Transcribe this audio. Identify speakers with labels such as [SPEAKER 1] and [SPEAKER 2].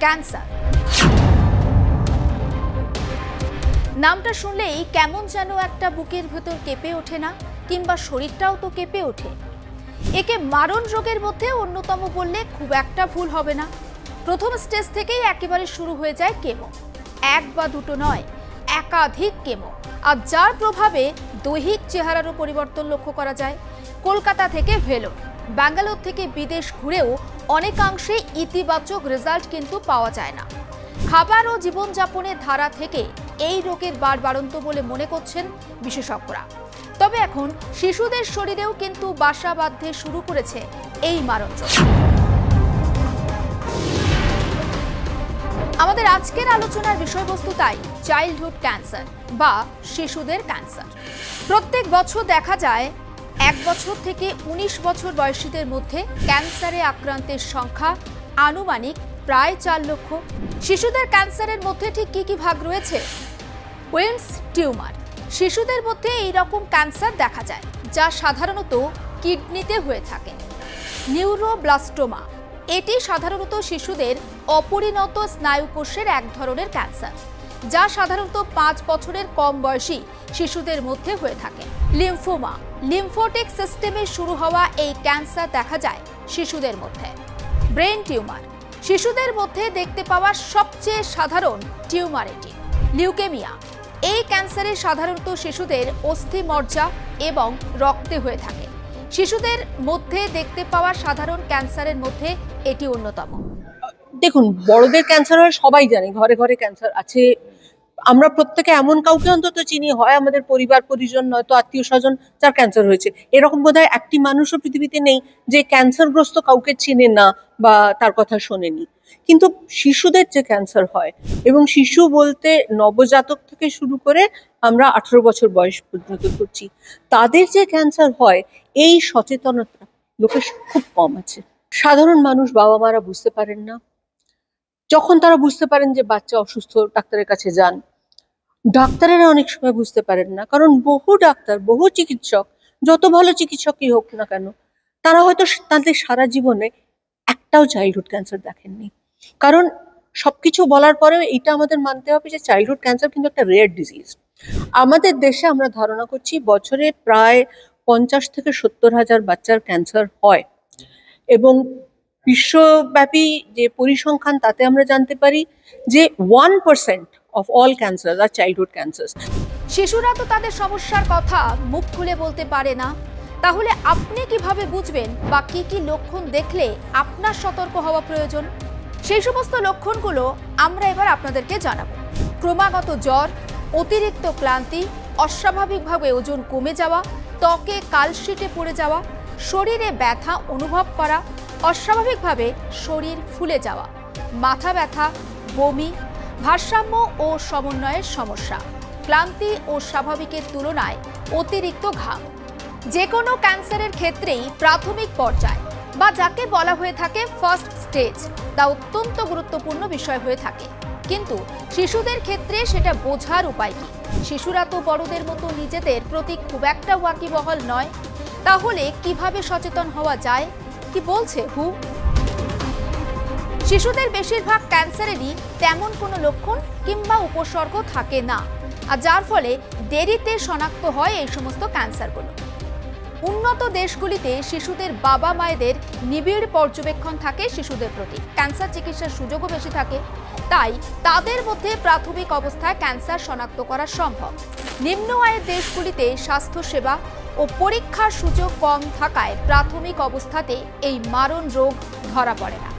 [SPEAKER 1] Cancer. নামটা শুনলেই কেমন যেন একটা বুকের ভেতর কেঁপে ওঠে না, কিংবা শরীরটাও তো কেঁপে ওঠে। একে মারণ রোগের মধ্যে অন্যতম বললে খুব একটা ভুল হবে না। প্রথম স্টেজ থেকেই একেবারে শুরু হয়ে যায় কেমো। এক বা দুটো নয়, একাধিক কেমো, আর যার প্রভাবে দৈহিক চেহারারও পরিবর্তন লক্ষ্য করা যায়। কলকাতা থেকে ভেলোর, ব্যাঙ্গালোর থেকে বিদেশ ঘুরেও অনেকাংশে ইতিবাচক রেজাল্ট কিন্তু পাওয়া যায় না। খাবার ও জীবনযাপনের ধারা থেকে এই রোগের বাড়বাড়ন্ত বলে মনে করছেন বিশেষজ্ঞরা। তবে এখন শিশুদের শরীরেও কিন্তু বাসা বাঁধতে শুরু করেছে এই মারণ রোগ। আমাদের আজকের আলোচনার বিষয়বস্তু তাই চাইল্ডহুড ক্যান্সার বা শিশুদের ক্যান্সার। প্রত্যেক বছর দেখা যায় 1 বছর থেকে 19 বছর বয়সীদের মধ্যে ক্যান্সারে আক্রান্তের সংখ্যা আনুমানিক প্রায় 4 লক্ষ। শিশুদের ক্যান্সারের মধ্যে ঠিক কি কি ভাগ রয়েছে? উইলস টিউমার, শিশুদের মধ্যে এই রকম ক্যান্সার দেখা যায় যা সাধারণত কিডনিতে হয়ে থাকে। নিউরোব্লাস্টোমা, এটি সাধারণত শিশুদের অপরিণত স্নায়ুকোষের এক ধরনের ক্যান্সার যা সাধারণত 5 বছরের কম বয়সী শিশুদের মধ্যে হয়ে থাকে। লিম্ফোমা, লিম্ফোটিক সিস্টেমে শুরু হওয়া এই ক্যান্সার দেখা যায় শিশুদের মধ্যে। ব্রেন টিউমার, শিশুদের মধ্যে দেখতে পাওয়া সবচেয়ে সাধারণ টিউমার এটি। লিউকেমিয়া, এই ক্যান্সারে সাধারণত শিশুদের অস্থিমজ্জা এবং রক্তে হয়ে থাকে। শিশুদের মধ্যে দেখতে পাওয়া সাধারণ ক্যান্সারের মধ্যে এটি অন্যতম।
[SPEAKER 2] দেখুন, বড়দের ক্যান্সার হয় সবাই জানে, ঘরে ঘরে ক্যান্সার আছে। আমরা প্রত্যেকে এমন কাউকে অন্তত চিনি, হয় আমাদের পরিবার পরিজন নয়তো আত্মীয় স্বজন যার ক্যান্সার হয়েছে। এরকম বোধহয় একটি মানুষও পৃথিবীতে নেই যে ক্যান্সারগ্রস্ত কাউকে চিনে না বা তার কথা শোনেনি। কিন্তু শিশুদের যে ক্যান্সার হয়, এবং শিশু বলতে নবজাতক থেকে শুরু করে আমরা 18 বছর বয়স পর্যন্ত করছি, তাদের যে ক্যান্সার হয় এই সচেতনতা লোকের খুব কম আছে। সাধারণ মানুষ, বাবা মারা বুঝতে পারেন না। যখন তারা বুঝতে পারেন যে বাচ্চা অসুস্থ, ডাক্তারের কাছে যান। ডাক্তারেরা অনেক সময় বুঝতে পারেন না, কারণ বহু ডাক্তার, বহু চিকিৎসক, যত ভালো চিকিৎসকই হোক না কেন, তারা হয়তো তাদের সারা জীবনে একটাও চাইল্ডহুড ক্যান্সার দেখেননি। কারণ সবকিছু বলার পরেও এটা আমাদের মানতে হবে যে চাইল্ডহুড ক্যান্সার কিন্তু একটা রেয়ার ডিজিজ। আমাদের দেশে আমরা ধারণা করছি বছরে প্রায় 50 থেকে 70 হাজার বাচ্চার ক্যান্সার হয়, এবং বিশ্বব্যাপী যে পরিসংখ্যান তাতে আমরা জানতে পারি যে 1% of all cancers are childhood cancers.
[SPEAKER 1] শিশুরা তো তাদের সমস্যার কথা মুখ খুলে বলতে পারে না, তাহলে আপনি কিভাবে বুঝবেন বা কি কি লক্ষণ দেখলে আপনার সতর্ক হওয়া প্রয়োজন? সেই সমস্ত লক্ষণগুলো আমরা এবার আপনাদেরকে জানাবো। ক্রমাগত জ্বর, অতিরিক্ত ক্লান্তি, অস্বাভাবিকভাবে ওজন কমে যাওয়া, ত্বকে কালশিটে পড়ে যাওয়া, শরীরে ব্যথা অনুভব করা, অস্বাভাবিকভাবে শরীর ফুলে যাওয়া, মাথা ব্যথা, বমি, ভারসাম্য ও সমন্বয়ের সমস্যা, ক্লান্তি ও স্বাভাবিকের তুলনায় অতিরিক্ত ঘাম। যে কোনো ক্যান্সারের ক্ষেত্রেই প্রাথমিক পর্যায় বা যাকে বলা হয়ে থাকে ফার্স্ট স্টেজ, তা অত্যন্ত গুরুত্বপূর্ণ বিষয় হয়ে থাকে। কিন্তু শিশুদের ক্ষেত্রে সেটা বোঝার উপায় কি? শিশুরা তো বড়দের মতো নিজেদের প্রতি খুব একটা ওয়াকিবহাল নয়। তাহলে কিভাবে সচেতন হওয়া যায়? কি বলছে হু? শিশুদের বেশিরভাগ ক্যান্সারেরই তেমন কোনো লক্ষণ কিংবা উপসর্গ থাকে না, আর যার ফলে দেরিতে শনাক্ত হয় এই সমস্ত ক্যান্সারগুলো। উন্নত দেশগুলিতে শিশুদের বাবা মায়েদের নিবিড় পর্যবেক্ষণ থাকে শিশুদের প্রতি, ক্যান্সার চিকিৎসার সুযোগও বেশি থাকে, তাই তাদের মধ্যে প্রাথমিক অবস্থায় ক্যান্সার শনাক্ত করা সম্ভব। নিম্ন আয়ের দেশগুলিতে স্বাস্থ্যসেবা ও পরীক্ষার সুযোগ কম থাকায় প্রাথমিক অবস্থাতে এই মারণ রোগ ধরা পড়ে না।